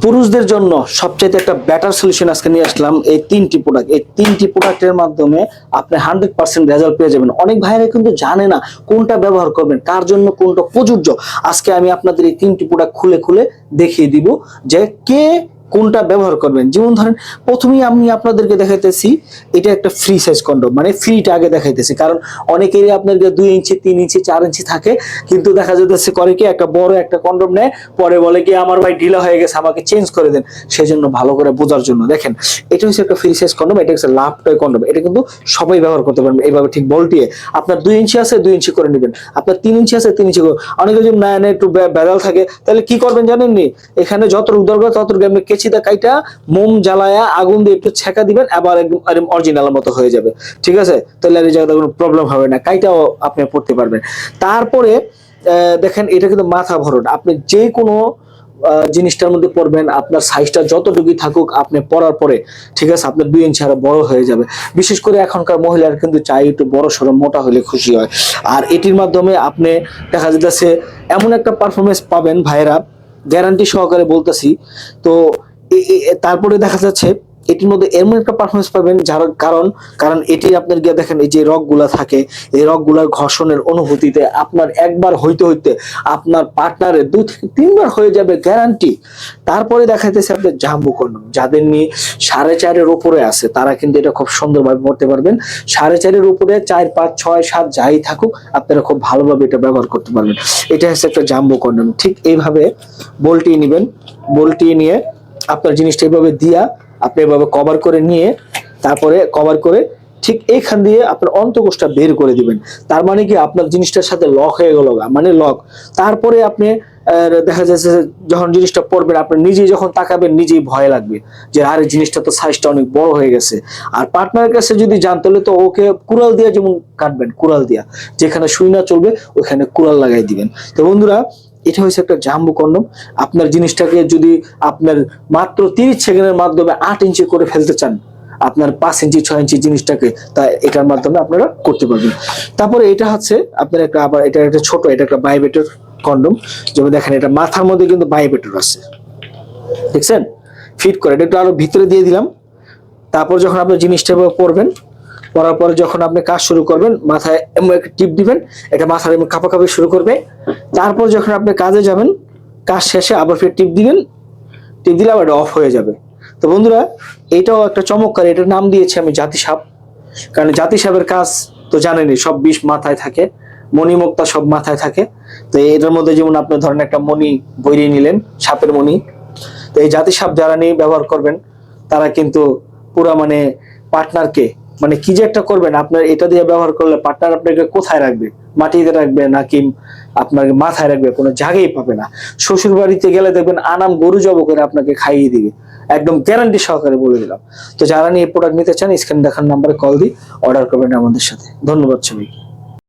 পুরুষদের জন্য সবচেয়ে একটা বেটার সলিউশন আজকে নিয়ে আসলাম। এই তিনটি প্রোডাক্টের মাধ্যমে আপনি 100% রেজাল্ট পেয়ে যাবেন। অনেক ভাইরা কিন্তু জানে না কোনটা ব্যবহার করবেন, কার জন্য কোনটা প্রযোজ্য। আজকে আমি আপনাদের এই তিনটি প্রোডাক্ট খুলে খুলে দেখিয়ে দিব যে কে কোনটা ব্যবহার করবেন। যেমন ধরেন, প্রথমেই আমি আপনাদেরকে দেখাইতেছি এটা একটা ফ্রি সাইজ কন্ডম, মানে ফ্রিটা আগে দেখাইতেছি। কারণ অনেকেরই আপনাদের 2 ইঞ্চি 3 ইঞ্চি 4 ইঞ্চি থাকে, কিন্তু দেখা যাচ্ছে করে কি একটা বড় একটা কন্ডম নেয়, পরে বলে কি আমার ভাই ঢিলা হয়ে গেছে, আমাকে চেঞ্জ করে দেন। সেই জন্য ভালো করে বোঝার জন্য দেখেন, এটা হচ্ছে একটা ফ্রি সাইজ কন্ডম, এটা হচ্ছে লাভ টয় কন্ডম। এটা কিন্তু সবাই ব্যবহার করতে পারবেন এইভাবে ঠিক বলটিয়ে। আপনার 2 ইঞ্চি আছে 2 ইঞ্চি করে নেবেন, আপনার 3 ইঞ্চি আছে 3 ইঞ্চি করে। অনেকে যদি না একটু বেদাল থাকে, তাহলে কি করবেন জানেননি? এখানে যতটুকু দরকার ততটুকু আপনি কেচিদা কাইটা মোম জ্বালায়া আগুন দিয়ে একটু ছেঁকা দিবেন, আবার একদম অরিজিনাল মতো হয়ে যাবে। ঠিক আছে? তাহলে আর এই জায়গাতে কোনো প্রবলেম হবে না, কাইটাও আপনি পড়তে পারবেন। তারপরে দেখেন, এটা কিন্তু মাথা ভরণ। আপনি যে কোনো জিনিসটার মধ্যে পড়বেন, আপনার সাইজটা যতটুকুই থাকুক, আপনি পরার পরে ঠিক আছে আপনার 2 ইঞ্চি আরো বড় হয়ে যাবে। বিশেষ করে এখনকার মহিলারা কিন্তু চাই একটু বড় সড়ো মোটা হলে খুশি হয়। আর এটির মাধ্যমে আপনি দেখা যাচ্ছে এমন একটা পারফরমেন্স পাবেন ভাইরা, গ্যারান্টি সহকারে বলতেছি। তো তারপরে দেখা যাচ্ছে এটির মধ্যে এমন একটা পারফরমেন্স পাবেন যার কারণ এটি আপনার গিয়ে দেখেন, এই যে রগগুলা থাকে, এই রগগুলার ঘর্ষণের অনুভূতিতে আপনার একবার হইতে হইতে আপনার পার্টনারের 2 থেকে 3 বার হয়ে যাবে, গ্যারান্টি। তারপরে দেখাইতেছে আপনার জাম্বু কন্ডম, যাদের নিয়ে 4.5-এর উপরে আছে তারা কিন্তু এটা খুব সুন্দরভাবে পড়তে পারবেন। 4.5-এর উপরে 4, 5, 6, 7 যাই থাকুক, আপনারা খুব ভালোভাবে এটা ব্যবহার করতে পারবেন। এটা হচ্ছে একটা জাম্বু কন্ডম। ঠিক এইভাবে বলটি নেবেন, বলটি নিয়ে আপনার জিনিসটা এইভাবে দিয়া আপনি এভাবে কভার করে নিয়ে, তারপরে কভার করে ঠিক এইখান দিয়ে আপনার অন্তঃকোষটা বের করে দিবেন। তার মানে কি আপনার জিনিসটার সাথে লক হয়ে গেল, মানে লক। তারপরে আপনি দেখা যাচ্ছে যখন জিনিসটা পড়বেন, আপনি নিজেই যখন তাকাবেন নিজেই ভয় লাগবে যে আরে জিনিসটা তো সাইজটা অনেক বড় হয়ে গেছে। আর পার্টনারের কাছে যদি যান তাহলে তো ওকে কুড়াল দিয়া যেমন কাটবেন, কুড়াল দিয়া যেখানে সুই না চলবে ওখানে কুড়াল লাগাই দিবেন। তো বন্ধুরা, এটা হচ্ছে একটা জাম্বু কন্ডম। আপনার জিনিসটাকে যদি আপনার মাত্র 30 সেকেন্ডের মাধ্যমে 8 ইঞ্চি করে ফেলতে চান, আপনার 5 ইঞ্চি 6 ইঞ্চি জিনিসটাকে, তা এটার মাধ্যমে আপনারা করতে পারবেন। তারপরে এটা হচ্ছে আপনার একটা, আবার এটা একটা ছোট, এটা একটা বায়োবেটর কন্ডম। যেমন দেখেন, এটা মাথার মধ্যে কিন্তু বায়োবেটর আছে, দেখছেন ফিট করে। এটা একটু আরো ভিতরে দিয়ে দিলাম। তারপর যখন আপনি জিনিসটা পরবেন, পরার পরে যখন আপনি কাজ শুরু করবেন, মাথায় এমন একটা টিপ দিবেন, এটা মাথার এমন কাঁপাকাঁপি শুরু করবে। তারপর যখন আপনি কাজে যাবেন, কাজ শেষে আবার ফির টিপ দিবেন, টিপ দিলে আবার অফ হয়ে যাবে। তো বন্ধুরা, এটাও একটা চমৎকার, এটার নাম দিয়েছি আমি জাতি সাপ। কারণ জাতি সাপের কাজ তো জানেনই, সব বিষ মাথায় থাকে, মণিমুক্তা সব মাথায় থাকে। তো এটার মধ্যে যেমন আপনি ধরেন একটা মণি বইরিয়ে নিলেন, সাপের মণি। তো এই জাতি সাপ যারা নিয়ে ব্যবহার করবেন, তারা কিন্তু পুরা মানে পার্টনারকে, মানে কি যে একটা করবেন, আপনার এটা দিয়ে ব্যবহার করলে পার্টনার আপনাকে কোথায় রাখবে, মাটিতে রাখবে নাকি আপনাকে মাথায় রাখবে, কোনো জায়গায় পাবে না। শ্বশুর বাড়িতে গেলে দেখবেন আনাম গরু জব করে আপনাকে খাইয়ে দিবে, একদম গ্যারান্টি সহকারে বলে দিলাম। তো যারা নিয়ে প্রোডাক্ট নিতে চান, স্ক্রিনে দেখার নাম্বারে কল দিয়ে অর্ডার করবেন আমাদের সাথে। ধন্যবাদ সবাইকে।